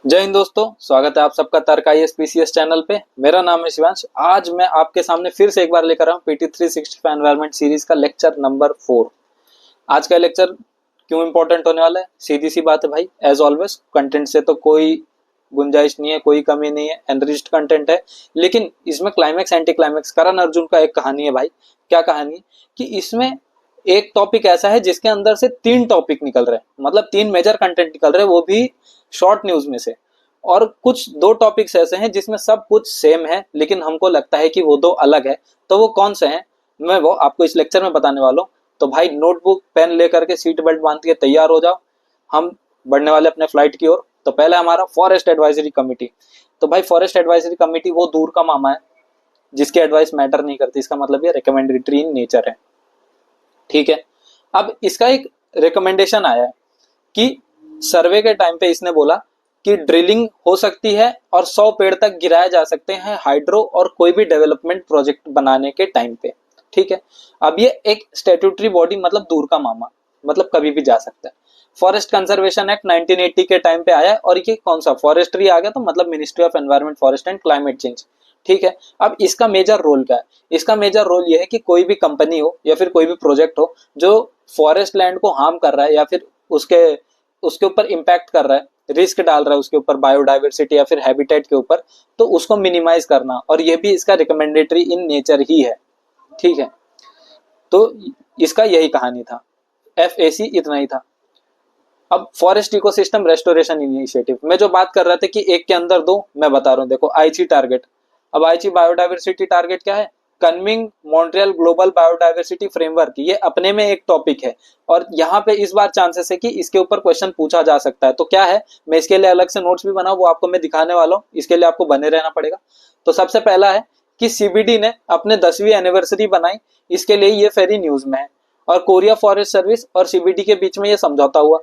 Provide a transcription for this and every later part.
जय हिंद दोस्तों, स्वागत है आप सबका तर्क आईएएस पीसीएस चैनल पे। मेरा नाम है शिवांश। आज मैं आपके सामने फिर से एक बार लेकर आया हूँ पीटी 365 एनवायरनमेंट सीरीज का लेक्चर नंबर 4। आज का लेक्चर क्यों इंपॉर्टेंट होने वाला है? सीधी सी बात है भाई, एज ऑलवेज कंटेंट से तो कोई गुंजाइश नहीं है, कोई कमी नहीं है, एनरिच्ड कंटेंट है। लेकिन इसमें climax anti climax Karan Arjun का एक कहानी है भाई। क्या कहानी है कि इसमें एक टॉपिक ऐसा है जिसके अंदर से 3 टॉपिक निकल रहे हैं, मतलब 3 मेजर कंटेंट निकल रहे हैं, वो भी शॉर्ट न्यूज में से। और कुछ 2 टॉपिक्स ऐसे हैं जिसमें सब कुछ सेम है लेकिन हमको लगता है कि वो 2 अलग है। तो वो कौन से हैं, मैं वो आपको इस लेक्चर में बताने वाला हूँ। तो भाई नोटबुक पेन लेकर के सीट बेल्ट बांध के तैयार हो जाओ, हम बढ़ने वाले अपने फ्लाइट की ओर। तो पहले हमारा फॉरेस्ट एडवाइजरी कमेटी। तो भाई फॉरेस्ट एडवाइजरी कमेटी वो दूर का मामा है जिसकी एडवाइस मैटर नहीं करती, इसका मतलब ये रिकमेंडेटरी इन नेचर है। ठीक है, अब इसका एक रिकमेंडेशन आया है कि सर्वे के टाइम पे इसने बोला कि ड्रिलिंग हो सकती है और 100 पेड़ तक गिराए जा सकते हैं हाइड्रो और कोई भी डेवलपमेंट प्रोजेक्ट बनाने के टाइम पे। ठीक है, अब ये एक स्टैट्यूटरी बॉडी, मतलब दूर का मामा, मतलब कभी भी जा सकता है। फॉरेस्ट कंजर्वेशन एक्ट 1980 के टाइम पे आया और ये कौन सा फॉरेस्ट्री आ गया, तो मतलब ministry of environment forest and climate change. ठीक है, अब इसका मेजर रोल क्या है? इसका मेजर रोल ये है कि कोई भी कंपनी हो या फिर कोई भी प्रोजेक्ट हो जो फॉरेस्ट लैंड को हार्म कर रहा है या फिर उसके उसके ऊपर इम्पैक्ट कर रहा है, रिस्क डाल रहा है उसके ऊपर, बायोडाइवर्सिटी या फिर हैबिटेट के ऊपर, तो उसको मिनिमाइज करना। और ये भी इसका रिकमेंडेटरी इन नेचर ही है। ठीक है, तो इसका यही कहानी था, एफएसी इतना ही था। अब फॉरेस्ट इकोसिस्टम रेस्टोरेशन इनिशिएटिव में जो बात कर रहे थे कि एक के अंदर 2, मैं बता रहा हूँ। देखो आईची टारगेट। अब आईची बायोडाइवर्सिटी टारगेट क्या है? कन्विंग मॉन्ट्रियल ग्लोबल बायोडाइवर्सिटी फ्रेमवर्क, ये अपने में एक टॉपिक है और यहाँ पे इस बार चांसेस है कि इसके ऊपर क्वेश्चन पूछा जा सकता है। तो क्या है, मैं इसके लिए अलग से नोट्स भी बनाऊं, वो आपको मैं दिखाने वाला हूँ, इसके लिए आपको बने रहना पड़ेगा। तो सबसे पहला है कि सीबीडी ने अपने 10वीं एनिवर्सरी बनाई, इसके लिए ये फेरी न्यूज में है। और कोरिया फॉरेस्ट सर्विस और सीबीडी के बीच में ये समझौता हुआ,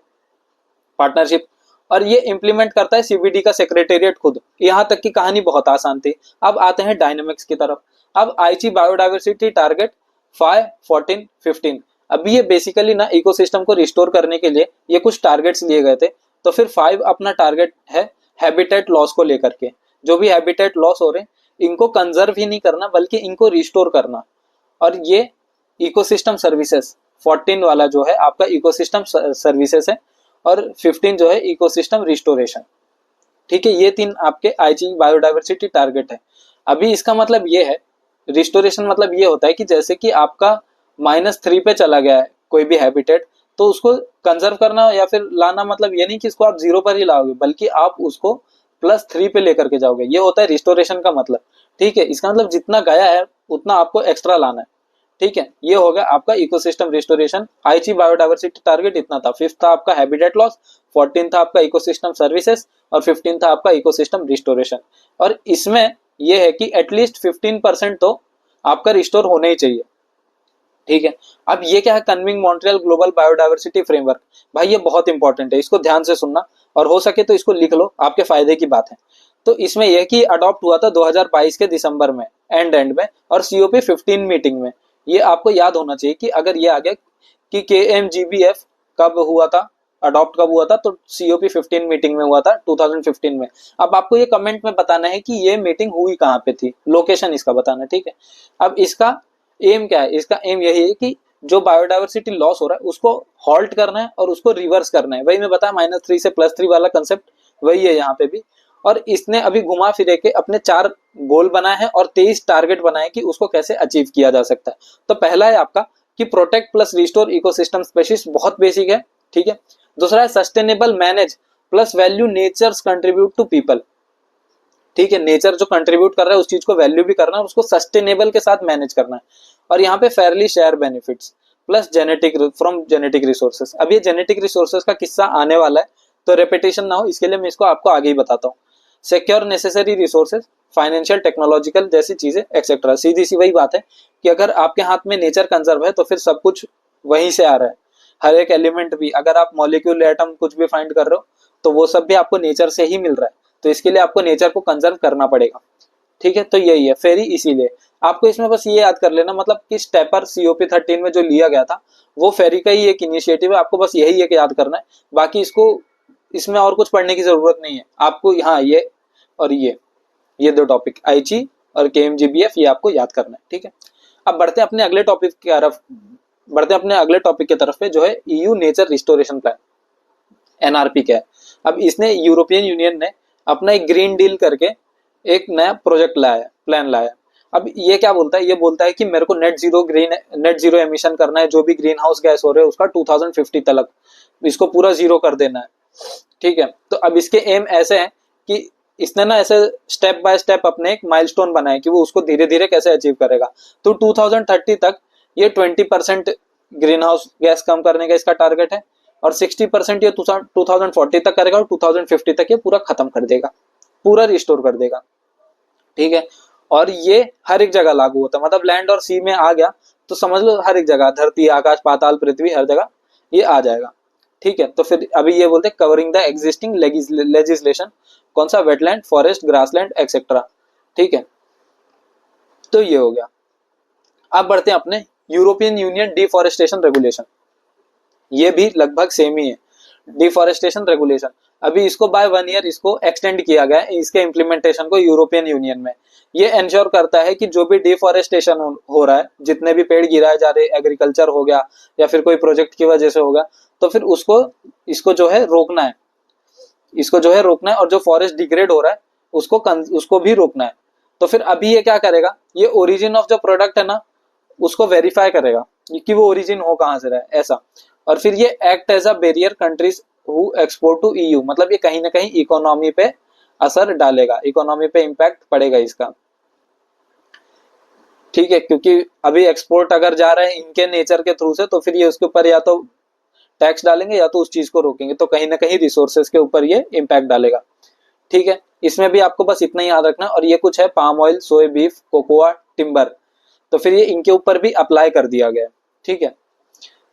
पार्टनरशिप, और ये इंप्लीमेंट करता है सीबीडी का सेक्रेटेरिएट खुद। यहाँ तक की कहानी बहुत आसान थी। अब आते हैं डायनेमिक्स की तरफ। अब आईची बायोडाइवर्सिटी टारगेट 5, 14, 15। अभी ये बेसिकली ना इकोसिस्टम को रिस्टोर करने के लिए ये कुछ टारगेट्स लिए गए थे। तो फिर 5 अपना टारगेट है हैबिटेट लॉस को लेकर के। जो भी हैबिटेट लॉस हो रहे हैं इनको कंजर्व ही नहीं करना बल्कि इनको रिस्टोर करना। और ये इकोसिस्टम सर्विसेज 14 वाला जो है आपका इकोसिस्टम सर्विसेज है और 15 जो है इकोसिस्टम रिस्टोरेशन। ठीक है, ये 3 आपके आईजी बायोडाइवर्सिटी टारगेट है। अभी इसका मतलब ये है, रिस्टोरेशन मतलब ये होता है कि जैसे कि आपका -3 पे चला गया है कोई भी हैबिटेट, तो उसको कंजर्व करना या फिर लाना, मतलब ये नहीं कि इसको आप 0 पर ही लाओगे बल्कि आप उसको +3 पे लेकर के जाओगे। ये होता है रिस्टोरेशन का मतलब। ठीक है, इसका मतलब जितना गया है उतना आपको एक्स्ट्रा लाना है। ठीक है, ये हो गया आपका इकोसिस्टम रिस्टोरेशन। आईची बायोडाइवर्सिटी टारगेट इतना था। 5 था आपका हैबिटेट लॉस, 14 था आपका इकोसिस्टम सर्विसेज और 15 था आपका इकोसिस्टम रिस्टोरेशन। और इसमें यह है कि एटलीस्ट 15% तो आपका रिस्टोर होना ही चाहिए। ठीक है, अब ये क्या है, कन्विंग मॉन्ट्रियल ग्लोबल बायोडाइवर्सिटी फ्रेमवर्क। भाई ये बहुत इंपॉर्टेंट है, इसको ध्यान से सुनना और हो सके तो इसको लिख लो, आपके फायदे की बात है। तो इसमें यह कि अडॉप्ट हुआ था 2022 के दिसंबर में, एंड में, और सीओपी 15 मीटिंग में। ये आपको याद होना चाहिए कि अगर ये आ गया कि KMGBF कब हुआ था, अडॉप्ट कब हुआ था, तो सीओपी 15 मीटिंग में हुआ था 2015 में। अब आपको ये कमेंट में बताना है कि ये मीटिंग हुई कहाँ पे थी, लोकेशन इसका बताना है। ठीक है, अब इसका एम क्या है? इसका एम यही है कि जो बायोडाइवर्सिटी लॉस हो रहा है उसको हॉल्ट करना है और उसको रिवर्स करना है। वही मैं बताया -3 से +3 वाला कंसेप्ट वही है यहाँ पे भी। और इसने अभी घुमा फिरे के अपने 4 गोल बनाए हैं और 23 टारगेट बनाए कि उसको कैसे अचीव किया जा सकता है। तो पहला है आपका कि protect plus restore ecosystem species, बहुत बेसिक है। ठीक है, दूसरा है sustainable manage plus value nature's contribute to people. ठीक है, नेचर जो कंट्रीब्यूट कर रहा है उस चीज को वैल्यू भी करना है, उसको सस्टेनेबल के साथ मैनेज करना है। और यहाँ पे Fairlie share benefits plus genetic from genetic resources. अब ये जेनेटिक रिसोर्सेज का किस्सा आने वाला है तो रेपिटेशन ना हो इसके लिए मैं इसको आपको आगे ही बताता हूँ। Secure necessary resources, financial technological जैसी चीजें एक्सेट्रा। सीधी सी वही बात है कि अगर आपके हाथ में नेचर कंजर्व है तो फिर सब कुछ वहीं से आ रहा है। हर एक एलिमेंट भी, अगर आप मॉलिक्यूल एटम कुछ भी फाइंड कर रहे हो तो वो सब भी आपको नेचर से ही मिल रहा है। तो इसके लिए आपको नेचर को कंजर्व करना पड़ेगा। ठीक है, तो यही है फेरी। इसीलिए आपको इसमें बस ये याद कर लेना, मतलब कि स्टेपर सीओपी 13 में जो लिया गया था वो फेरी का ही एक इनिशिएटिव है, आपको बस यही एक याद करना है। बाकी इसको इसमें और कुछ पढ़ने की जरूरत नहीं है आपको। हाँ, ये और ये दो टॉपिक आईची और केएमजीबीएफ ये आपको याद करना है, ठीक है। अब बढ़ते हैं अपने अगले टॉपिक की तरफ, पे जो है EU nature restoration plan, NRP क्या है। अब इसने यूरोपियन यूनियन ने अपना एक ग्रीन डील करके एक नया प्रोजेक्ट लाया, प्लान लाया। अब ये क्या बोलता है, ये बोलता है कि मेरे को नेट जीरो एमिशन करना है, जो भी ग्रीन हाउस गैस हो रहे हैं उसका 2050 तक इसको पूरा जीरो कर देना है, ठीक है। तो अब इसके एम ऐसे हैं कि इसने ना ऐसे स्टेप बाय स्टेप अपने एक माइलस्टोन बनाए कि वो उसको धीरे धीरे कैसे अचीव करेगा। तो 2030 तक ये 20% ग्रीन हाउस गैस कम करने का इसका टारगेट है, और 60% ये 2040 तक करेगा, और 2050 तक ये पूरा खत्म कर देगा, पूरा रिस्टोर कर देगा, ठीक है। और ये हर एक जगह लागू होता है, मतलब लैंड और सी में आ गया तो समझ लो हर एक जगह, धरती आकाश पाताल पृथ्वी हर जगह ये आ जाएगा, ठीक है। तो फिर अभी ये बोलते हैं कवरिंग द एग्जिस्टिंग लेजिस्लेशन, कौन सा, वेटलैंड, फॉरेस्ट, ग्रासलैंड एक्सेट्रा, ठीक है। तो ये हो गया। अब बढ़ते हैं अपने यूरोपियन यूनियन डिफॉरेस्टेशन रेगुलेशन, ये भी लगभग सेम ही है। डिफॉरेस्टेशन रेगुलेशन अभी इसको बाय 1 ईयर इसको एक्सटेंड किया गया है, इसके इम्प्लीमेंटेशन को यूरोपियन यूनियन में। ये एंश्योर करता है कि जो भी डिफॉरेस्टेशन हो रहा है, जितने भी पेड़ गिराए जा रहे, एग्रीकल्चर हो गया या फिर कोई प्रोजेक्ट की वजह से होगा, तो फिर इसको जो है रोकना है, और जो फॉरेस्ट डिग्रेड हो रहा है उसको भी रोकना है। तो फिर अभी ये क्या करेगा, ये ओरिजिन ऑफ जो प्रोडक्ट है ना उसको वेरीफाई करेगा कि वो ओरिजिन हो कहां से रहा है, ऐसा। और फिर ये act as a barrier countries who export to EU, मतलब ये कहीं ना कहीं इकोनॉमी पे असर डालेगा, इकोनॉमी पे इम्पैक्ट पड़ेगा इसका, ठीक है। क्योंकि अभी एक्सपोर्ट अगर जा रहे हैं इनके नेचर के थ्रू से, तो फिर ये उसके ऊपर या तो टैक्स डालेंगे या तो उस चीज को रोकेंगे, तो कहीं ना कहीं रिसोर्सेज के ऊपर ये इम्पैक्ट डालेगा, ठीक है। इसमें भी आपको बस इतना ही याद रखना। और ये कुछ है पाम ऑयल, सोया बीफ, कोकोआ, टिम्बर, तो फिर ये इनके ऊपर भी अप्लाई कर दिया गया, ठीक है।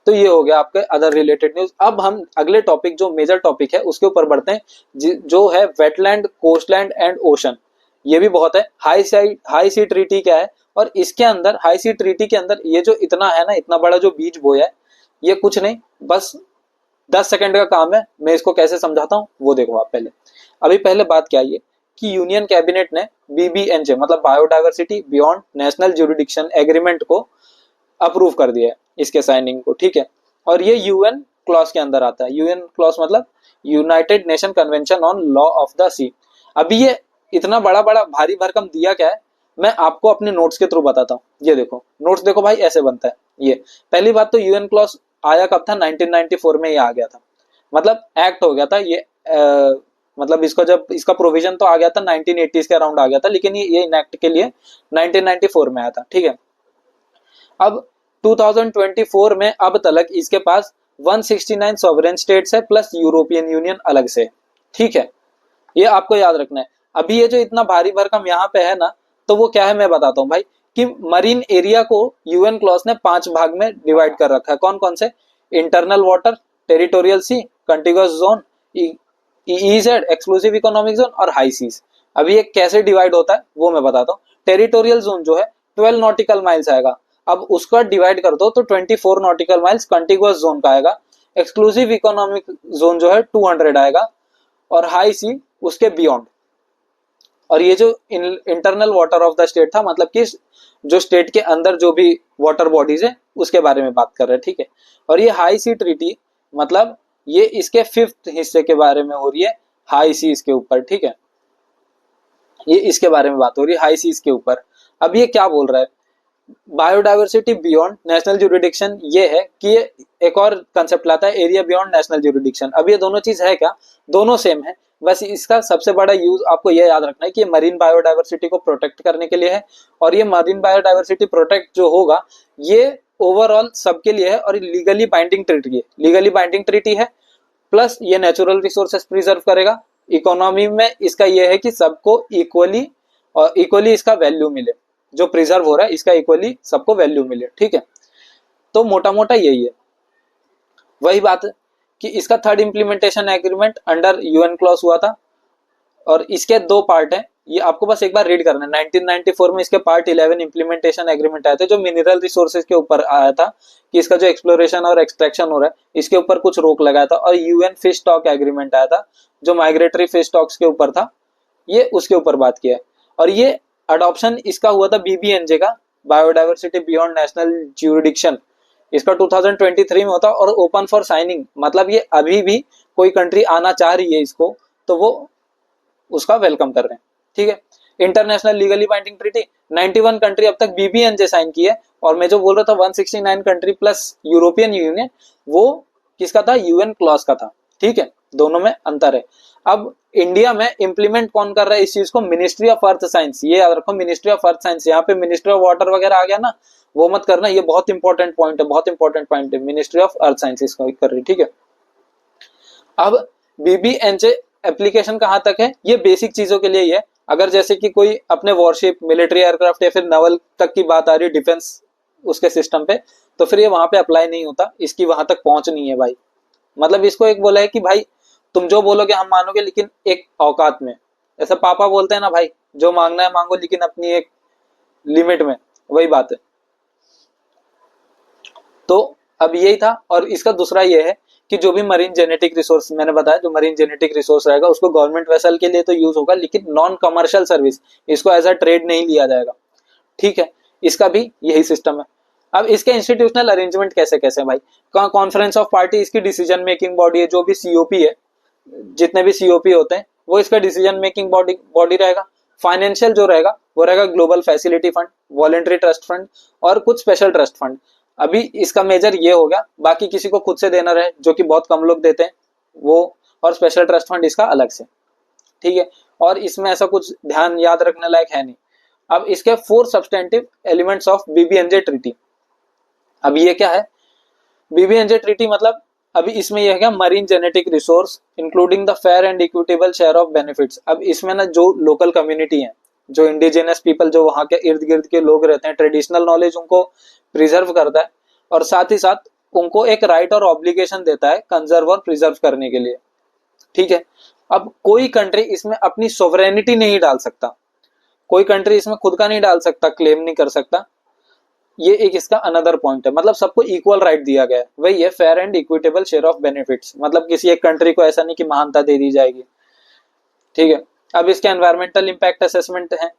तो ये हो गया आपके अदर रिलेटेड न्यूज। अब हम अगले टॉपिक, जो मेजर टॉपिक है उसके ऊपर बढ़ते हैं, जो है वेटलैंड, कोस्टलैंड एंड ओशन। ये भी बहुत है। हाई सी ट्रीटी क्या है, और इसके अंदर हाई सी ट्रीटी के अंदर ये जो इतना है ना, इतना बड़ा जो बीज बोया है, ये कुछ नहीं, बस 10 सेकंड का काम है। मैं इसको कैसे समझाता हूँ वो देखो आप पहले बात क्या है कि यूनियन कैबिनेट ने बीबीएनजे मतलब biodiversity beyond national jurisdiction agreement को अप्रूव कर दिया है, इसके साइनिंग को, ठीक है। और ये यूएन क्लॉज के अंदर आता है। यूएन क्लॉज मतलब United Nation Convention on Law of the Sea. अभी ये इतना बड़ा बड़ा भारी भरकम दिया क्या है, मैं आपको अपने नोट्स के थ्रू बताता हूँ। ये देखो नोट्स देखो भाई, ऐसे बनता है ये। पहली बात तो यूएन क्लॉज आया कब था, 1994 में ये आ गया था, मतलब एक्ट हो गया था ये। मतलब इसको जब इसका प्रोविजन तो आ गया था 1980s के अराउंड आ गया था, लेकिन ये इनएक्ट के लिए 1994 में आया था, ठीक है। अब 2024 में अब तक इसके पास 169 सॉवरेन स्टेट्स है प्लस यूरोपियन यूनियन अलग से, ठीक है। ये आपको याद रखना है। अभी ये जो इतना भारी भरकम यहाँ पे है ना, तो वो क्या है मैं बताता हूँ भाई, कि मरीन एरिया को यूएन क्लॉज ने 5 भाग में डिवाइड कर रखा है। कौन कौन से, इंटरनल वाटर, टेरिटोरियल सी, contiguous zone, EEZ exclusive economic zone और हाई सीज। अभी ये कैसे डिवाइड होता है वो मैं बताता हूँ। टेरिटोरियल जोन जो है 12 नॉटिकल माइल्स आएगा, अब उसका डिवाइड कर दो तो 24 नॉटिकल माइल्स कंटिगुअस जोन का आएगा। एक्सक्लूसिव इकोनॉमिक जोन जो है 200 आएगा, और हाई सी उसके बियॉन्ड। और ये जो internal water of the state था, मतलब कि जो स्टेट के अंदर जो भी वाटर बॉडीज है उसके बारे में बात कर रहे हैं, ठीक है। और ये हाई सी ट्रीटी मतलब ये इसके 5th हिस्से के बारे में हो रही है, हाई सीज के ऊपर, ठीक है। ये इसके बारे में बात हो रही है हाई सीज के ऊपर। अब ये क्या बोल रहा है, बायोडायवर्सिटी बियॉन्ड नेशनल ज्यूरिडिक्शन, ये है कि ये एक और कंसेप्ट लाता है एरिया बियॉन्ड नेशनल ज्यूरिडिक्शन। अब ये दोनों चीज है क्या, दोनों सेम है, बस इसका सबसे बड़ा यूज आपको ये याद रखना है कि ये मरीन बायोडायवर्सिटी को प्रोटेक्ट करने के लिए है। और ये मरीन बायोडायवर्सिटी प्रोटेक्ट जो होगा ये ओवरऑल सबके लिए है, और लीगली बाइंडिंग ट्रीटी है। प्लस ये नेचुरल रिसोर्सेस प्रिजर्व करेगा। इकोनॉमी में इसका ये है कि सबको इक्वली इसका वैल्यू मिले, जो प्रिजर्व हो रहा है इसका इक्वली सबको वैल्यू मिले, ठीक है। तो मोटा मोटा यही है। वही बात है कि इसका 3rd implementation agreement under UN clause हुआ था, और इसके 2 पार्ट हैं। ये आपको बस एक बार रीड करना है। 1994 में इसके पार्ट 11 इंप्लीमेंटेशन एग्रीमेंट आए थे, जो मिनरल रिसोर्सेज के ऊपर आया था कि इसका जो एक्सप्लोरेशन और एक्सट्रैक्शन हो रहा है इसके ऊपर कुछ रोक लगाया था। और यूएन फिश स्टॉक एग्रीमेंट आया था जो माइग्रेटरी फिश स्टॉक्स के ऊपर था, ये उसके ऊपर बात किया है। और ये अडॉप्शन इसका हुआ था बीबीएनजे का, बायोडाइवर्सिटी बियॉन्ड नेशनल ज्यूरिडिक्शन, इसका 2023 में होता और ओपन फॉर साइनिंग, मतलब ये अभी भी कोई कंट्री आना चाह रही है इसको तो वो उसका वेलकम कर रहे हैं। ठीक है, international legally binding treaty 91 country अब तक बीबीएनजे साइन की है, और मैं जो बोल रहा था 169 कंट्री प्लस यूरोपियन यूनियन, वो किसका था, यूएन क्लॉज का था। ठीक है, दोनों में अंतर है। अब इंडिया में इंप्लीमेंट कौन कर रहा है इस चीज को, मिनिस्ट्री ऑफ अर्थ साइंस, ये याद रखो मिनिस्ट्री ऑफ अर्थ साइंस, यहाँ पे मिनिस्ट्री ऑफ वाटर वगैरह आ गया ना, वो मत करना, ये बहुत इंपॉर्टेंट पॉइंट है, बहुत इंपॉर्टेंट पॉइंट है, मिनिस्ट्री ऑफ अर्थ साइंस इसको कर रही। ठीक है, अब बीबीएनजे एप्लीकेशन कहां तक है, ये बेसिक चीजों के लिए ही है। अगर जैसे कि कोई अपने वॉरशिप, मिलिट्री एयरक्राफ्ट या फिर नवल तक की बात आ रही है डिफेंस उसके सिस्टम पे, तो फिर ये वहां पे अप्लाई नहीं होता, इसकी वहां तक पहुंच नहीं है भाई। मतलब इसको एक बोला है कि भाई तुम जो बोलोगे हम मानोगे, लेकिन एक औकात में, ऐसा पापा बोलते हैं ना भाई, जो मांगना है मांगो लेकिन अपनी एक लिमिट में, वही बात है। तो अब यही था। और इसका दूसरा ये है कि जो भी मरीन जेनेटिक रिसोर्स मैंने बताया, जो मरीन जेनेटिक रिसोर्स रहेगा उसको गवर्नमेंट वेसल के लिए तो यूज होगा, लेकिन नॉन कमर्शियल सर्विस, इसको एज अ ट्रेड नहीं लिया जाएगा। ठीक है, इसका भी यही सिस्टम है। अब इसके इंस्टीट्यूशनल अरेंजमेंट कैसे कैसे भाई, कॉन्फ्रेंस ऑफ पार्टी इसकी डिसीजन मेकिंग बॉडी है, जो भी सीओपी है, जितने भी सीओपी होते हैं वो इसका डिसीजन मेकिंग बॉडी रहेगा। फाइनेंशियल जो रहेगा वो रहेगा global facility fund, voluntary trust fund और कुछ स्पेशल ट्रस्ट फंड। अभी इसका मेजर ये हो गया, बाकी किसी को खुद से देना रहे जो कि बहुत कम लोग देते हैं वो, और स्पेशल ट्रस्ट फंड इसका अलग से। ठीक है, और इसमें ऐसा कुछ ध्यान याद रखने लायक है नहीं। अब इसके 4 सब्सटेंटिव एलिमेंट्स ऑफ बीबीएनजे ट्रीटी। अब ये क्या है बीबीएनजे ट्रीटी, मतलब अभी इसमें यह है क्या, marine genetic resource including the fair and equitable share of benefits. अब इसमें ना जो लोकल कम्युनिटी है, जो इंडिजिनस पीपल, जो वहां के इर्द गिर्द के लोग रहते हैं, ट्रेडिशनल नॉलेज उनको प्रिजर्व करता है, और साथ ही साथ उनको एक राइट और ऑब्लिगेशन देता है कंजर्व और प्रिजर्व करने के लिए। ठीक है, अब कोई कंट्री इसमें अपनी सोवरेनिटी नहीं डाल सकता, कोई कंट्री इसमें खुद का नहीं डाल सकता, क्लेम नहीं कर सकता, ये एक इसका अनदर पॉइंट है। मतलब सबको इक्वल राइट दिया गया है, वही है fair and equitable share of benefits, मतलब किसी एक कंट्री को ऐसा नहीं कि महानता दे दी जाएगी। ठीक है, अब इसके एनवायरमेंटल इंपैक्ट असेसमेंट है,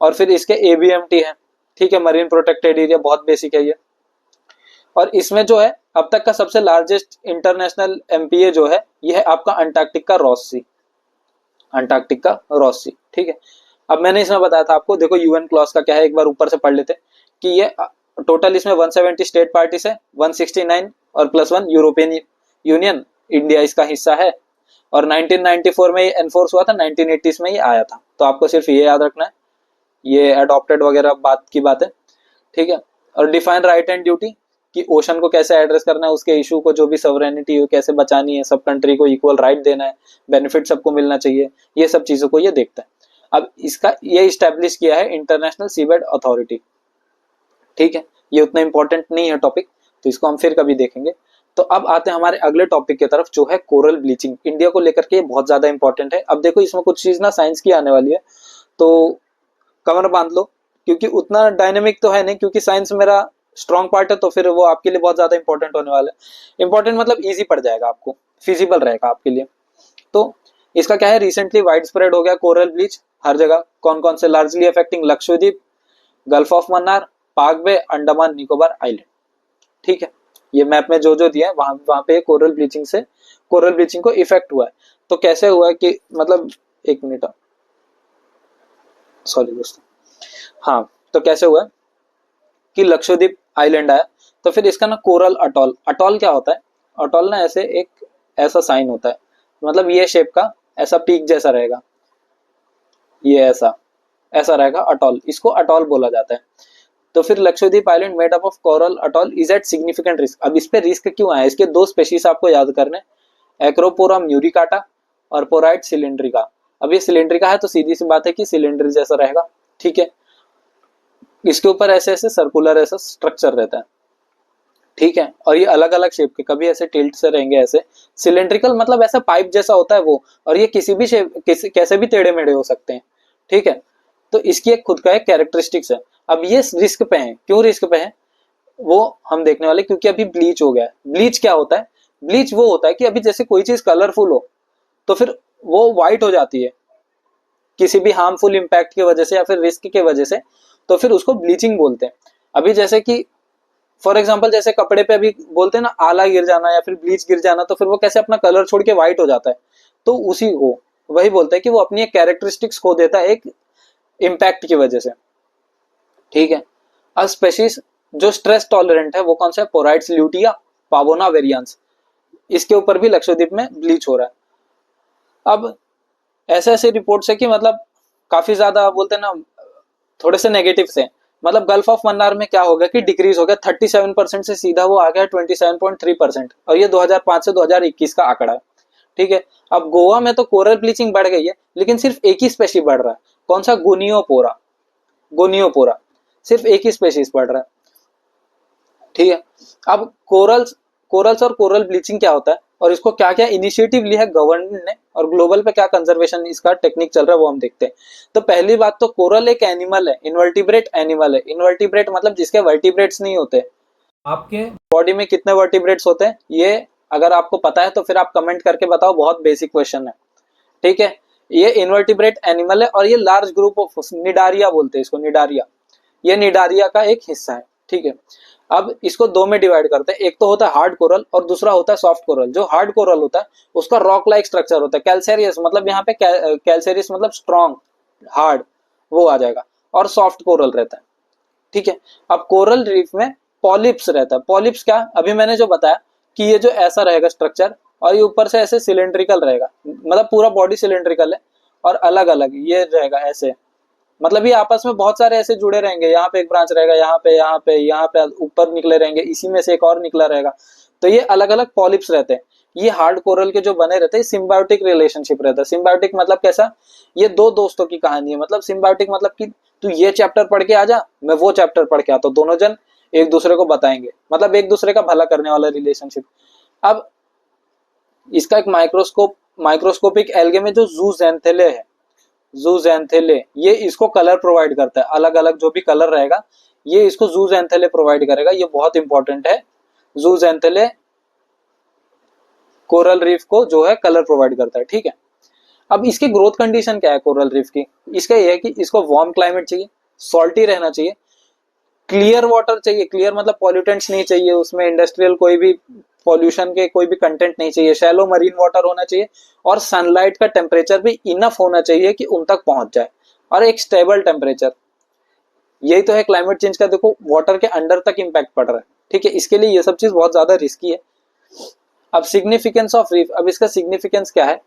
और फिर इसके एबीएमटी है। ठीक है, मरीन प्रोटेक्टेड एरिया, बहुत बेसिक है ये। और इसमें जो है अब तक का सबसे लार्जेस्ट इंटरनेशनल एमपीए जो है, ये है आपका अंटार्कटिक का रॉस सी, अंटार्कटिक का रॉस सी। ठीक है, अब मैंने इसमें बताया था आपको, देखो यूएन क्लॉज का क्या है, एक बार ऊपर से पढ़ लेते कि ये टोटल इसमें 170 स्टेट पार्टीज है, 169 और +1 यूरोपियन यूनियन, इंडिया इसका हिस्सा है। और 1994 में ये एनफोर्स हुआ था, 1980s में ये आया था। तो आपको सिर्फ ये याद रखना है, ये अडॉप्टेड वगैरह बात की बात है। ठीक है, और डिफाइन राइट एंड ड्यूटी कि ओशन को कैसे एड्रेस करना है, उसके इशू को, जो भी सॉवरेनिटी हो कैसे बचानी है, सब कंट्री को इक्वल राइट देना है, बेनिफिट सबको मिलना चाहिए, ये सब चीजों को ये देखता है। अब इसका ये इस्टेब्लिश किया है इंटरनेशनल सीबेड अथॉरिटी। ठीक है, ये उतना इंपॉर्टेंट नहीं है टॉपिक, तो इसको हम फिर कभी देखेंगे। तो अब आते हैं हमारे अगले टॉपिक की तरफ, जो है कोरल ब्लीचिंग। इंडिया को लेकर के बहुत ज्यादा इंपॉर्टेंट है। अब देखो इसमें कुछ चीज ना साइंस की आने वाली है, तो कमर बांध लो, क्योंकि उतना डायनेमिक तो है नहीं, क्योंकि साइंस मेरा स्ट्रॉन्ग पार्ट है, तो फिर वो आपके लिए बहुत ज्यादा इंपॉर्टेंट होने वाला है। इंपॉर्टेंट मतलब इजी पड़ जाएगा आपको, फिजिबल रहेगा आपके लिए। तो इसका क्या है, रिसेंटली वाइड स्प्रेड हो गया कोरल ब्लीच हर जगह। कौन कौन से, largely affecting Lakshadweep, gulf of Mannar, पाक बे, अंडमान निकोबार आइलैंड। ठीक है, ये मैप में जो जो दिया है वहां पे कोरल ब्लीचिंग को इफेक्ट हुआ है। तो कैसे हुआ है कि, मतलब एक मिनट, सॉरी दोस्तों, हाँ, तो कैसे हुआ है कि लक्षद्वीप आइलैंड आया, तो फिर इसका ना कोरल अटॉल, अटॉल क्या होता है, अटॉल ना ऐसे एक ऐसा साइन होता है, मतलब ये शेप का ऐसा पीक जैसा रहेगा, ये ऐसा ऐसा रहेगा अटॉल, इसको अटॉल बोला जाता है। तो फिर Lakshadweep island made up of coral atoll is at significant risk. अब इस पे रिस्क क्यों आया, इसके 2 स्पेशीज आपको याद करने, एक्रोपोरा म्यूरिकाटा और पोराइट सिलिंड्रिका। अब ये सिलिंड्रिका है तो सीधी सी बात है कि सिलिंडर जैसा रहेगा। ठीक है, इसके ऊपर ऐसे ऐसे सर्कुलर ऐसा स्ट्रक्चर रहता है। ठीक है, और ये अलग अलग शेप के, कभी ऐसे टिल्ट से रहेंगे, ऐसे सिलिंड्रिकल मतलब ऐसा पाइप जैसा होता है वो, और ये किसी भी शेप कैसे भी टेढ़े मेढ़े हो सकते हैं। ठीक है, तो इसकी एक खुद का एक कैरेक्टरिस्टिक्स है। अब ये रिस्क पे है, क्यों रिस्क पे है वो हम देखने वाले, क्योंकि अभी ब्लीच हो गया है। ब्लीच क्या होता है? ब्लीच वो होता है कि अभी जैसे कोई चीज कलरफुल हो तो फिर वो व्हाइट हो जाती है किसी भी हार्मफुल इंपैक्ट की वजह से या फिर रिस्क की वजह से, तो फिर उसको ब्लीचिंग बोलते हैं। अभी जैसे कि फॉर एग्जाम्पल जैसे कपड़े पे अभी बोलते हैं ना आला गिर जाना या फिर ब्लीच गिर जाना, तो फिर वो कैसे अपना कलर छोड़ के व्हाइट हो जाता है, तो उसी को वही बोलते हैं कि वो अपनी एक कैरेक्टरिस्टिक्स खो देता है एक इम्पैक्ट की वजह से। ठीक है, अब स्पेशीज जो स्ट्रेस टॉलरेंट है वो कौन सा है? पोराइट्स ल्यूटिया पावोना वेरियांस, इसके ऊपर भी लक्षद्वीप में ब्लीच हो रहा है। अब ऐसे ऐसे रिपोर्ट्स है कि मतलब काफी ज्यादा बोलते हैं ना थोड़े से नेगेटिव से, मतलब गल्फ ऑफ मन्नार में क्या हो गया कि डिक्रीज हो गया 37% से सीधा वो आ गया 27.3%, और ये 2005 से 2021 का आंकड़ा है। ठीक है, अब गोवा में तो कोरल ब्लीचिंग बढ़ गई है, लेकिन सिर्फ एक ही स्पेशी बढ़ रहा है। कौन सा? गोनियोपोरा। गोनियोपोरा सिर्फ एक ही स्पेशीज बढ़ रहा है। ठीक है, अब कोरल्स और कोरल ब्लीचिंग क्या होता है और इसको क्या क्या इनिशिएटिव लिया है गवर्नमेंट ने, और ग्लोबल पे क्या कंजर्वेशन इसका टेक्निक चल रहा है वो हम देखते हैं। तो पहली बात तो कोरल एक एनिमल है, इनवर्टिब्रेट एनिमल है। इनवर्टिब्रेट मतलब जिसके वर्टिब्रेट्स नहीं होते। आपके बॉडी में कितने वर्टिब्रेट्स होते हैं ये अगर आपको पता है तो फिर आप कमेंट करके बताओ, बहुत बेसिक क्वेश्चन है। ठीक है, ये इनवर्टिब्रेट एनिमल है और ये लार्ज ग्रुप ऑफ निडारिया बोलते हैं इसको, निडारिया। ये निडारिया का एक हिस्सा है। ठीक है, अब इसको दो में डिवाइड करते हैं, एक तो होता है हार्ड कोरल और दूसरा होता है सॉफ्ट कोरल। जो हार्ड कोरल होता है उसका रॉक लाइक स्ट्रक्चर होता है, कैल्सेरियस मतलब यहाँ पे कैल्सेरियस मतलब स्ट्रॉन्ग, हार्ड वो आ जाएगा, और सॉफ्ट कोरल रहता है। ठीक है, अब कोरल रीफ में पॉलिप्स रहता है। पॉलिप्स क्या? अभी मैंने जो बताया कि ये जो ऐसा रहेगा स्ट्रक्चर और ये ऊपर से ऐसे सिलेंड्रिकल रहेगा, मतलब पूरा बॉडी सिलेंड्रिकल है और अलग अलग ये रहेगा ऐसे, मतलब ये आपस में बहुत सारे ऐसे जुड़े रहेंगे। यहाँ पे एक ब्रांच रहेगा, यहाँ पे यहाँ पे यहाँ पे ऊपर निकले रहेंगे, इसी में से एक और निकला रहेगा। तो ये अलग अलग पॉलिप्स रहते हैं। ये हार्ड कोरल के जो बने रहते हैं सिम्बायोटिक रिलेशनशिप रहता है। सिम्बायोटिक मतलब कैसा? ये दो दोस्तों की कहानी है। मतलब सिम्बायोटिक मतलब कि तू ये चैप्टर पढ़ के आ जा, मैं वो चैप्टर पढ़ के आता हूँ, दोनों जन एक दूसरे को बताएंगे, मतलब एक दूसरे का भला करने वाला रिलेशनशिप। अब इसका एक माइक्रोस्कोपिक एल्गे में जो जूजेंथेले है, जूजेंथेले, ये इसको कलर प्रोवाइड करता है। अलग अलग जो भी कलर रहेगा ये इसको जूजेंथेले प्रोवाइड करेगा, ये बहुत इंपॉर्टेंट है। जूजेंथेले कोरल रीफ को जो है कलर प्रोवाइड करता है। ठीक है, अब इसकी ग्रोथ कंडीशन क्या है कोरल रीफ की? इसका ये है कि इसको वार्म क्लाइमेट चाहिए, सॉल्टी रहना चाहिए, क्लियर वाटर चाहिए। क्लियर मतलब पॉल्यूटेंट्स नहीं चाहिए उसमें, इंडस्ट्रियल कोई भी पॉल्यूशन के कोई भी कंटेंट नहीं चाहिए, शैलो मरीन वाटर होना चाहिए, और सनलाइट का टेम्परेचर भी इनफ होना चाहिए कि उन तक पहुंच जाए, और एक स्टेबल टेम्परेचर। यही तो है क्लाइमेट चेंज का, देखो वाटर के अंडर तक इम्पैक्ट पड़ रहा है। ठीक है, इसके लिए ये सब चीज बहुत ज्यादा रिस्की है। अब सिग्निफिकेंस ऑफ रीफ, अब इसका सिग्निफिकेंस क्या है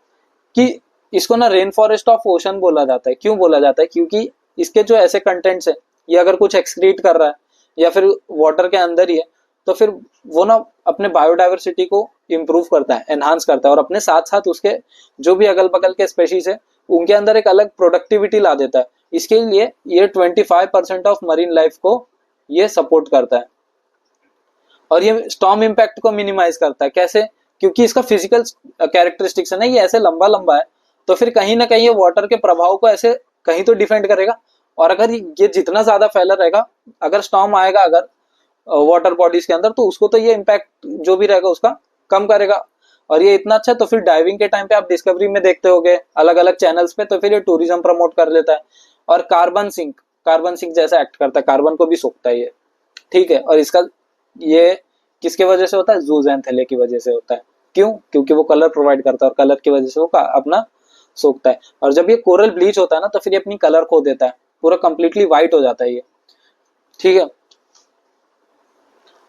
कि इसको ना रेन फॉरेस्ट ऑफ ओशन बोला जाता है। क्यों बोला जाता है? क्योंकि इसके जो ऐसे कंटेंट्स है, ये अगर कुछ एक्सक्रीट कर रहा है या फिर वाटर के अंदर ही है, तो फिर वो ना अपने बायोडाइवर्सिटी को इम्प्रूव करता है, एनहांस करता है, और अपने साथ साथ उसके जो भी अगल बगल के स्पेशीज है उनके अंदर एक अलग प्रोडक्टिविटी ला देता है। इसके लिए ये 25% ऑफ मरीन लाइफ को ये सपोर्ट करता है, और ये स्टॉर्म इम्पैक्ट को मिनिमाइज करता है। कैसे? क्योंकि इसका फिजिकल कैरेक्टरिस्टिक्स है ना, ये ऐसे लंबा लंबा है, तो फिर कहीं ना कहीं ये वाटर के प्रभाव को ऐसे कहीं तो डिफेंड करेगा। और अगर ये जितना ज्यादा फैला रहेगा, अगर स्टॉर्म आएगा अगर वाटर बॉडीज के अंदर, तो उसको तो ये इम्पैक्ट जो भी रहेगा उसका कम करेगा। और ये इतना अच्छा, तो फिर डाइविंग के टाइम पे आप डिस्कवरी में देखते होंगे अलग अलग चैनल्स पे, तो फिर ये टूरिज्म प्रमोट कर लेता है। और कार्बन सिंक जैसा एक्ट करता है, कार्बन को भी सोखता है ये। ठीक है, और इसका ये किसके वजह से होता है? जूजेंथेले की वजह से होता है। क्यों? क्योंकि वो कलर प्रोवाइड करता है और कलर की वजह से वो अपना सोखता है। और जब ये कोरल ब्लीच होता है ना, तो फिर ये अपनी कलर खो देता है, पूरा कंप्लीटली व्हाइट हो जाता है ये। ठीक है,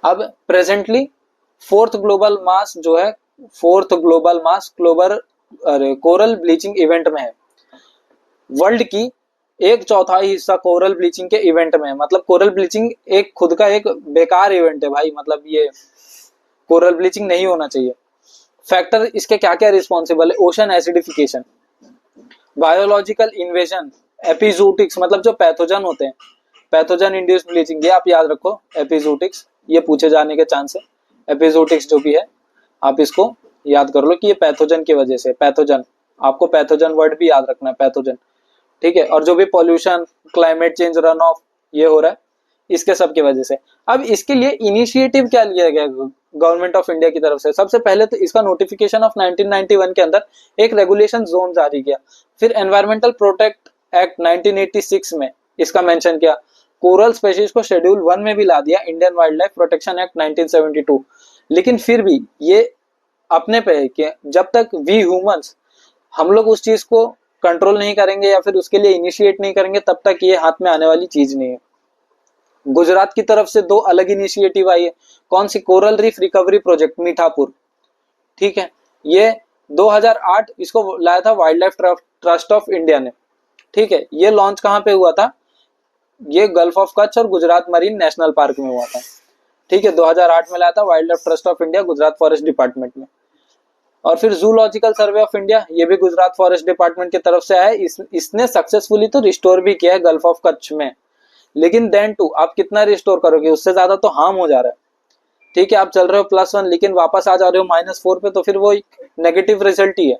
अब प्रेजेंटली फोर्थ ग्लोबल मास कोरल ब्लीचिंग इवेंट में है। वर्ल्ड की एक चौथाई हिस्सा कोरल ब्लीचिंग के इवेंट में है। मतलब कोरल ब्लीचिंग एक खुद का एक बेकार इवेंट है भाई, मतलब ये कोरल ब्लीचिंग नहीं होना चाहिए। फैक्टर इसके क्या क्या रिस्पॉन्सिबल है? ओशन एसिडिफिकेशन, बायोलॉजिकल इन्वेजन, एपिजूटिक्स मतलब जो पैथोजन होते हैं, पैथोजन इंड्यूस्ड ब्लीचिंग, ये आप याद रखो। एपिजूटिक्स ये पूछे जाने के चांस है। एपिजूटिक्स जो भी है आप इसको याद कर लो कि ये पैथोजन की वजह से। पैथोजन, आपको पैथोजन वर्ड भी याद रखना है, पैथोजन। ठीक है, और जो भी pollution, climate change, run of ये हो रहा है, इसके सब की वजह से। अब इसके लिए इनिशिएटिव क्या लिया गया गवर्नमेंट ऑफ इंडिया की तरफ से? सबसे पहले तो इसका नोटिफिकेशन ऑफ 1991 के अंदर एक रेगुलेशन जोन जारी किया। फिर एनवायरमेंटल प्रोटेक्ट एक्ट 1986 में इसका मेंशन किया। कोरल स्पेशीज को शेड्यूल 1 में भी ला दिया, Indian wild life protection act 1972। लेकिन फिर भी ये अपने पे है कि जब तक वी ह्यूमंस, हम लोग उस चीज को कंट्रोल नहीं करेंगे या फिर उसके लिए इनिशिएट नहीं करेंगे, तब तक ये हाथ में आने वाली चीज नहीं है। गुजरात की तरफ से 2 अलग इनिशिएटिव आई है। कौन सी? Coral reef recovery project Mithapur, ठीक है, ये 2008 इसको लाया था Wildlife Trust of India ने, ठीक है। ये लॉन्च कहाँ पे हुआ था? ये गल्फ ऑफ कच्छ और गुजरात मरीन नेशनल पार्क में हुआ था, ठीक है। 2008 में लाया था Wildlife Trust of India Gujarat forest department में। और फिर जूलॉजिकल सर्वे ऑफ इंडिया, ये भी गुजरात फॉरेस्ट डिपार्टमेंट की तरफ से आया। इसने सक्सेसफुली तो रिस्टोर भी किया है गल्फ ऑफ कच्छ में, लेकिन देन टू आप कितना रिस्टोर करोगे? उससे ज्यादा तो हार्म हो जा रहा है, ठीक है। आप चल रहे हो +1 लेकिन वापस आ जा रहे हो -4 पे, तो फिर वो एक नेगेटिव रिजल्ट ही है।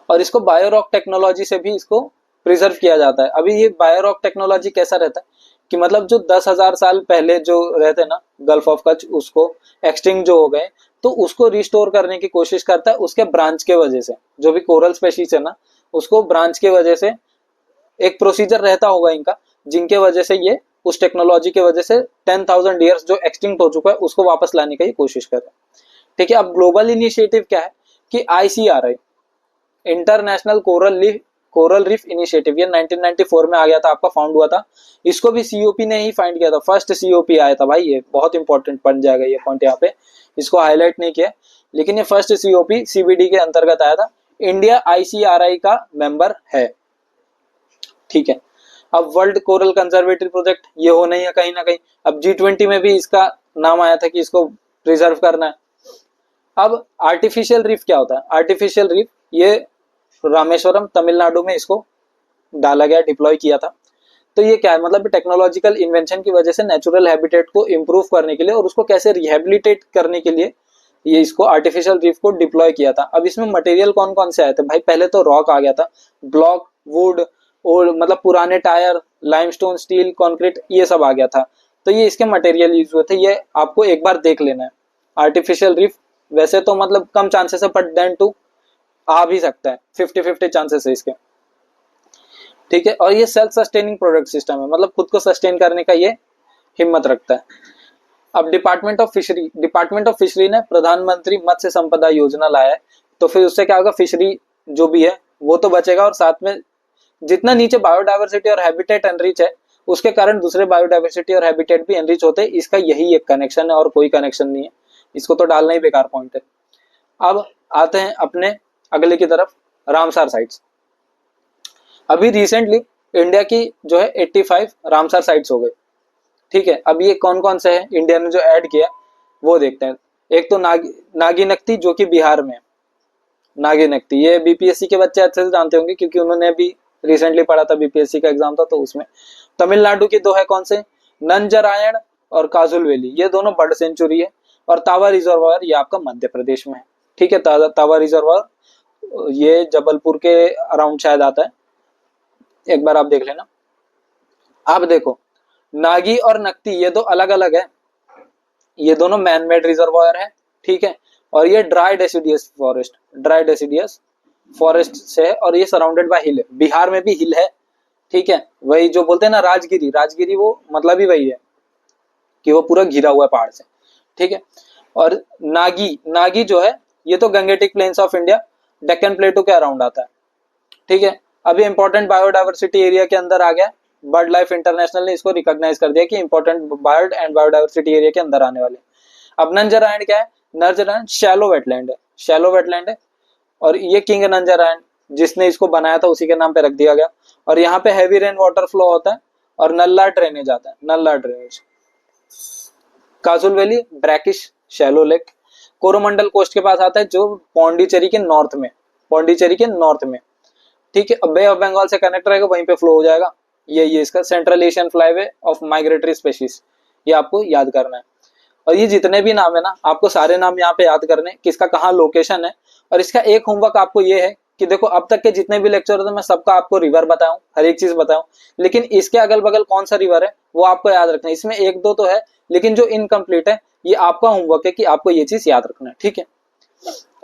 और इसको बायोरॉक टेक्नोलॉजी से भी इसको प्रिजर्व किया जाता है। अभी ये बायोरॉक टेक्नोलॉजी कैसा रहता है कि मतलब जो 10,000 साल पहले जो रहते ना गल्फ ऑफ कच्छ, उसको एक्सटिंक्ट जो हो गए, तो उसको रिस्टोर करने की कोशिश करता है उसके ब्रांच के वजह से। जो भी कोरल स्पेशीज है ना, उसको ब्रांच के वजह से एक प्रोसीजर रहता होगा इनका, जिनके वजह से ये उस टेक्नोलॉजी के वजह से 10,000 ईयर्स जो एक्सटिंक्ट हो चुका है उसको वापस लाने की कोशिश कर रहे हैं, ठीक है। अब ग्लोबल इनिशिएटिव क्या है कि ICRI, international coral reef initiative, ये 1994 में आ गया था, आपका फाउंड हुआ था। इसको भी COP ने ही फाइंड किया था, फर्स्ट COP आया था भाई। ये बहुत इंपॉर्टेंट बन जाएगा ये पॉइंट, यहाँ पे इसको हाईलाइट नहीं किया, लेकिन ये फर्स्ट COP CBD के अंतर्गत आया था। इंडिया ICRI का मेंबर है, ठीक है। अब वर्ल्ड कोरल कंजर्वेटरी प्रोजेक्ट, ये होना ही है कहीं ना कहीं। अब G20 में भी इसका नाम आया था कि इसको प्रिजर्व करना है। अब आर्टिफिशियल रीफ क्या होता है? आर्टिफिशियल रीफ, ये रामेश्वरम तमिलनाडु में इसको डाला गया, डिप्लॉय किया था। तो ये क्या है? मतलब टेक्नोलॉजिकल इन्वेंशन की वजह से नेचुरल हैबिटेट को इम्प्रूव करने के लिए और उसको कैसे रिहेबिलिटेट करने के लिए ये इसको आर्टिफिशियल रीफ को डिप्लॉय किया था। अब इसमें मटेरियल कौन कौन से आए थे भाई? पहले तो रॉक आ गया था, ब्लॉक, वुड, और मतलब पुराने टायर, लाइमस्टोन, स्टील, कंक्रीट, ये सब आ गया था। तो ये इसके मटेरियल यूज हुए थे, ये आपको एक बार देख लेना है। आर्टिफिशियल रीफ वैसे तो मतलब कम चांसेस है, बट देन टू आ भी सकता है, 50-50 चांसेस है इसके, ठीक है। और ये सेल्फ सस्टेनिंग प्रोडक्ट सिस्टम है, मतलब खुद को सस्टेन करने का ये हिम्मत रखता है। अब डिपार्टमेंट ऑफ फिशरी ने प्रधानमंत्री मत्स्य संपदा योजना लाया है। तो फिर उससे क्या होगा? फिशरी जो भी है वो तो बचेगा, और साथ में जितना नीचे बायोडाइवर्सिटी और हैबिटेट एनरिच है, उसके कारण दूसरे बायोडाइवर्सिटी और हैबिटेट भी एनरिच होते हैं। इसका यही एक कनेक्शन है और कोई कनेक्शन नहीं है, इसको तो डालना ही बेकार पॉइंट है। अब आते हैं अपने अगले की तरफ, रामसार साइट्स। अभी रिसेंटली इंडिया की जो है 85 रामसार साइट्स हो गए, ठीक है। अब ये कौन कौन से हैं इंडिया ने जो ऐड किया वो देखते हैं। एक तो नागीनक्ती, जो कि बिहार में। नागीनक्ती ये BPSC के बच्चे अच्छे से जानते होंगे, क्योंकि उन्होंने भी रिसेंटली पढ़ा था, BPSC का एग्जाम था तो उसमें। तमिलनाडु की 2 है, कौन से? नंजरायण और काजुल वैली, ये दोनों बर्ड सेंचुरी है। और तावा रिजर्वायर, ये आपका मध्य प्रदेश में है, ठीक है। तावा रिजर्वायर ये जबलपुर के अराउंड शायद आता है, एक बार आप देख लेना। आप देखो, नागी और नक्ती ये 2 अलग अलग है, ये दोनों मैन मेड रिजर्वायर है, ठीक है। और ये ड्राई डेसिडियस फॉरेस्ट से है, और ये सराउंडेड बाय हिल है। बिहार में भी हिल है, ठीक है। वही जो बोलते हैं ना राजगिरी, वो मतलब ही वही है कि वो पूरा घिरा हुआ है पहाड़ से, ठीक है। और नागी जो है, ये तो Gangetic planes of India, Deccan प्लेटू के अराउंड आता है, ठीक है। अभी इंपॉर्टेंट बायोडाइवर्सिटी एरिया के अंदर आ गया। बर्ड लाइफ इंटरनेशनल ने इसको रिकॉग्नाइज कर दिया कि important bird and biodiversity area के अंदर आने वाले। अब नंजरायण क्या है? नंजरायण शैलो वेटलैंड है, और ये किंग नंजरायण जिसने इसको बनाया था उसी के नाम पे रख दिया गया। और यहाँ पे हैवी रेन वाटर फ्लो होता है और नल्ला ड्रेनेज आता है, नल्ला drainage. Kazhuveli brackish shallow lake, Coromandel coast के पास आता है, जो पौंडीचेरी के नॉर्थ में, ठीक है। बे ऑफ बंगाल से कनेक्ट रहेगा, वहीं पे फ्लो हो जाएगा। ये इसका central Asian flyway of migratory species, ये आपको याद करना है। और ये जितने भी नाम है ना, आपको सारे नाम यहाँ पे याद करने, किसका कहाँ लोकेशन है। और इसका एक होमवर्क आपको ये है कि देखो अब तक के जितने भी लेक्चर थे मैं सबका आपको रिवर बताऊं, हर एक चीज बताऊं, लेकिन इसके अगल बगल कौन सा रिवर है वो आपको याद रखना है। इसमें एक दो तो है, लेकिन जो इनकम्प्लीट है ये आपका होमवर्क है कि आपको ये चीज याद रखना है, ठीक है।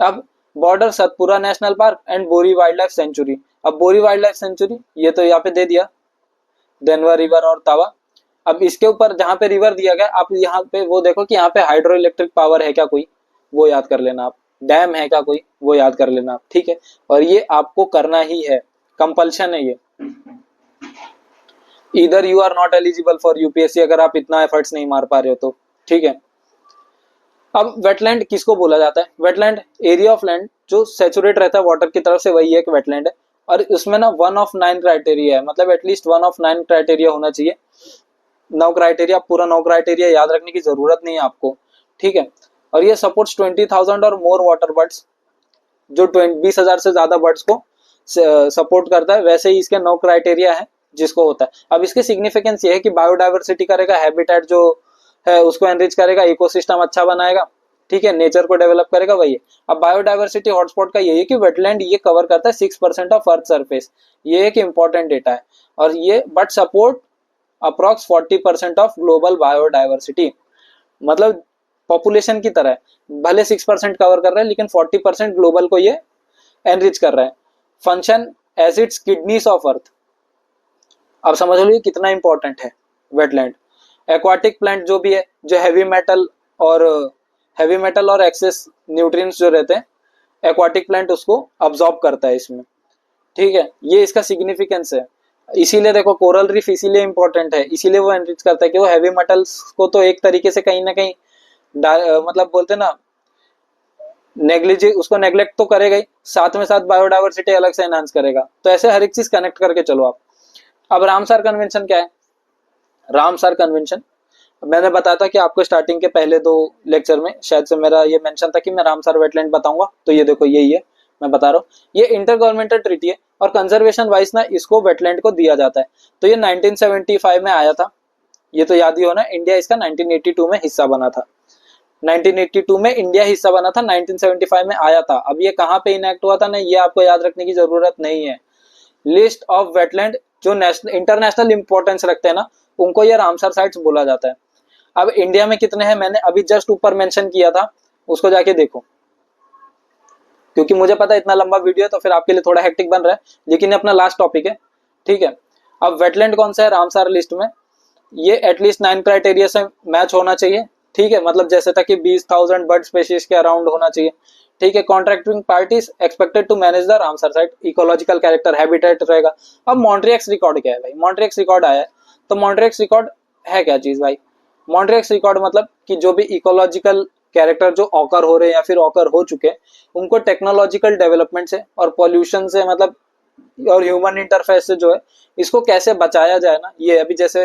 अब border Satpura national park and बोरी वाइल्ड लाइफ सेंचुरी। अब बोरी वाइल्ड लाइफ सेंचुरी ये तो यहाँ पे दे दिया, देनवा रिवर और तावा। अब इसके ऊपर जहां पे रिवर दिया गया आप यहाँ पे वो देखो कि यहाँ पे हाइड्रो इलेक्ट्रिक पावर है क्या कोई, वो याद कर लेना आप। डैम है क्या कोई, वो याद कर लेना आप, ठीक है। और ये आपको करना ही है, कंपल्शन है ये। इधर you are not eligible for UPSC अगर आप इतना एफर्ट्स नहीं मार पा रहे हो तो, ठीक है। अब वेटलैंड किसको बोला जाता है? वेटलैंड एरिया ऑफ लैंड जो सैचुरेट रहता है वाटर की तरफ से, वही एक वेटलैंड है। और उसमें ना 1 ऑफ 9 क्राइटेरिया है, मतलब एटलीस्ट 1 ऑफ 9 क्राइटेरिया होना चाहिए। 9 क्राइटेरिया, पूरा 9 क्राइटेरिया याद रखने की जरूरत नहीं है आपको, ठीक है। और ये सपोर्ट्स 20,000 और मोर वाटर बर्ड्स, जो 20,000 से ज्यादा बर्ड्स को सपोर्ट करता है। वैसे ही इसके 9 क्राइटेरिया है जिसको होता है। अब इसके सिग्निफिकेंस ये है कि बायोडाइवर्सिटी करेगा, हैबिटेट जो है उसको एनरिच करेगा, इकोसिस्टम अच्छा बनाएगा, ठीक है, नेचर को डेवलप करेगा, वही है। अब बायोडाइवर्सिटी हॉटस्पॉट का यही है कि वेटलैंड ये कवर करता है 6% ऑफ अर्थ सरफेस, ये एक इंपॉर्टेंट डेटा है। और ये but support approx 40% of global biodiversity, मतलब पॉपुलेशन की तरह है, भले 6% कवर कर रहा है लेकिन 40% ग्लोबल को ये एनरिच कर रहा है। Function as its kidneys of earth. अब समझ लो ये कितना इंपॉर्टेंट है वेटलैंड। एक्वाटिक प्लांट जो भी है, जो हैवी मेटल और एक्सेस न्यूट्रिएंट्स जो रहते हैं, एक्वाटिक प्लांट उसको अब्सॉर्ब करता है इसमें, ठीक है। ये इसका सिग्निफिकेंस है। इसीलिए देखो कोरल रीफ इसीलिए इंपॉर्टेंट है, इसीलिए वो एनरिच करता है कि वो हैवी मेटल्स को तो एक तरीके से कहीं ना कहीं मतलब बोलते ना उसको नेग्लेक्ट तो करेगा ही, साथ में साथ बायोडाइवर्सिटी अलग से एनहांस करेगा। तो ऐसे हर एक चीज कनेक्ट करके चलो आप। अब रामसार कन्वेंशन क्या है? रामसार कन्वेंशन मैंने बताया था कि आपको स्टार्टिंग के पहले 2 लेक्चर में शायद से मेरा ये मेंशन था कि मैं रामसार वेटलैंड बताऊंगा, तो ये देखो यही है, मैं बता रहा हूँ। ये इंटर गवर्नमेंटल ट्रीटी है और कंजर्वेशन वाइज ना इसको वेटलैंड को दिया जाता है। तो ये 1975 में आया था, ये तो याद ही होना। इंडिया इसका 1982 में हिस्सा बना था। 1982 में इंडिया हिस्सा बना था, 1975 में आया था। अब ये कहाँ पे इनएक्ट हुआ था ना, ये आपको याद रखने की जरूरत नहीं है। लिस्ट ऑफ वेटलैंड जो नेशनल इंटरनेशनल इंपॉर्टेंस रखते हैं ना, उनको ये रामसर साइट्स बोला जाता है। अब इंडिया में कितने हैं मैंने अभी जस्ट ऊपर मेंशन किया था, उसको जाके देखो, क्योंकि मुझे पता है इतना लंबा वीडियो है तो फिर आपके लिए थोड़ा हेक्टिक बन रहा है, लेकिन ये अपना लास्ट टॉपिक है, ठीक है। अब वेटलैंड कौन सा है रामसर लिस्ट में? ये एटलीस्ट 9 क्राइटेरिया से मैच होना चाहिए, ठीक है। मतलब जैसे था कि 20,000 बर्ड स्पीशीज के अराउंड होना चाहिए, ठीक है। Contracting parties expected to manage the Ramsar site, ecological character, habitat रहेगा। अब मॉन्ट्रियक्स रिकॉर्ड क्या है भाई? मॉन्ट्रियक्स रिकॉर्ड आया है, तो मॉन्ट्रियक्स रिकॉर्ड है क्या चीज भाई? मॉन्ट्रियक्स रिकॉर्ड मतलब कि जो भी इकोलॉजिकल कैरेक्टर जो ऑकर हो रहे हैं या फिर ऑकर हो चुके हैं, उनको टेक्नोलॉजिकल डेवलपमेंट से और पॉल्यूशन से, मतलब और ह्यूमन इंटरफेस से जो है इसको कैसे बचाया जाए ना। ये अभी जैसे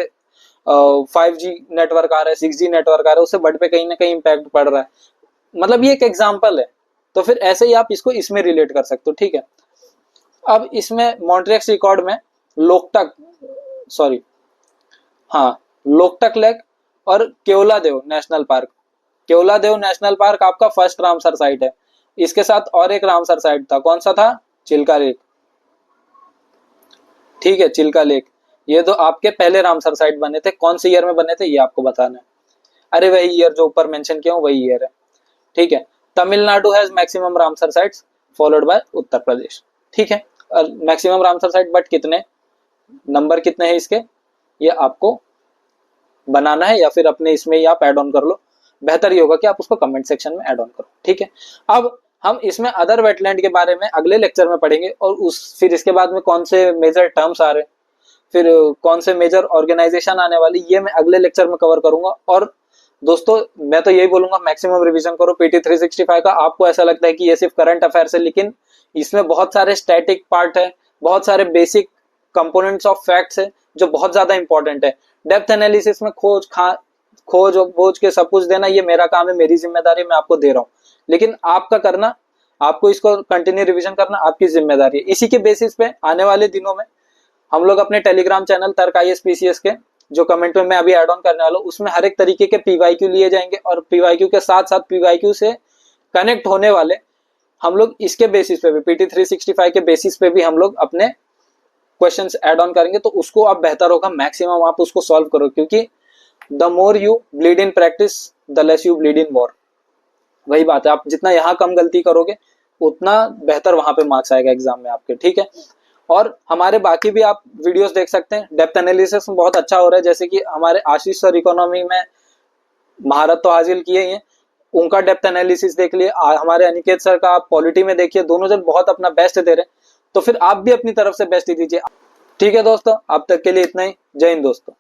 5G नेटवर्क आ रहा है, 6G नेटवर्क आ रहा है, उससे बर्ड पे कहीं ना कहीं इम्पैक्ट पड़ रहा है, मतलब ये एक एग्जाम्पल है। तो फिर ऐसे ही आप इसको इसमें रिलेट कर सकते हो, ठीक है। अब इसमें मॉन्ट्रियक्स रिकॉर्ड में लोकटक लेक और Keoladeo national park. Keoladeo national park आपका फर्स्ट रामसर साइट है। इसके साथ और एक रामसर साइट था, कौन सा था? चिल्का लेक, ठीक है, चिल्का लेक। ये तो आपके पहले रामसर साइट बने थे, कौन से ईयर में बने थे ये आपको बताना है। अरे वही ईयर जो ऊपर मेंशन किया हूं वही ईयर है, ठीक है। Tamil Nadu has maximum Ramsar sites followed by Uttar Pradesh, ठीक है। और मैक्सिमम रामसर साइट बट कितने, नंबर कितने हैं इसके, ये आपको बनाना है या फिर अपने इसमें ही आप ऐड ऑन कर लो। बेहतर ये होगा कि आप उसको कमेंट सेक्शन में ऐड ऑन करो, ठीक है। अब हम इसमें अदर वेटलैंड के बारे में अगले लेक्चर में पढ़ेंगे, और फिर इसके बाद में कौन से मेजर टर्म्स आ रहे, फिर कौन से मेजर ऑर्गेनाइजेशन आने वाली, ये मैं अगले लेक्चर में कवर करूंगा। और दोस्तों मैं तो यही बोलूंगा मैक्सिमम रिवीजन करो पीटी 365 का। आपको ऐसा लगता है कि ये सिर्फ करंट अफेयर्स है, लेकिन इसमें बहुत सारे स्टैटिक पार्ट है, बहुत सारे बेसिक कंपोनेंट्स ऑफ फैक्ट्स है जो बहुत ज्यादा इंपॉर्टेंट है। डेप्थ एनालिसिस में खोज और बोझ के सब कुछ देना ये मेरा काम है, मेरी जिम्मेदारी, मैं आपको दे रहा हूँ। लेकिन आपका करना, आपको इसको कंटिन्यू रिवीजन करना आपकी जिम्मेदारी है। इसी के बेसिस पे आने वाले दिनों में हम लोग अपने टेलीग्राम चैनल तर्क IAS PCS के, जो कमेंट में मैं अभी ऐड ऑन करने वाला हूँ, उसमें हर एक तरीके के PYQ लिए जाएंगे, और PYQ के साथ साथ PYQ से कनेक्ट होने वाले हम लोग इसके बेसिस पे भी PT 365 के बेसिस पे भी हम लोग अपने क्वेश्चंस ऐड ऑन करेंगे, तो उसको आप बेहतर होगा मैक्सिमम आप उसको सॉल्व करो, क्योंकि the more you bleed in practice the less you bleed in war. वही बात है, आप जितना यहाँ कम गलती करोगे उतना बेहतर वहां पे मार्क्स आएगा एग्जाम में आपके, ठीक है। और हमारे बाकी भी आप वीडियोस देख सकते हैं, डेप्थ एनालिसिस में बहुत अच्छा हो रहा है, जैसे कि हमारे आशीष सर इकोनॉमी में महारत तो हासिल किए ही है, उनका डेप्थ एनालिसिस देख लिए, हमारे अनिकेत सर का आप पॉलिटी में देखिए, दोनों जन बहुत अपना बेस्ट दे रहे हैं, तो फिर आप भी अपनी तरफ से बेस्ट ही दीजिए। ठीक है दोस्तों, अब तक के लिए इतना ही। जय हिंद दोस्तों।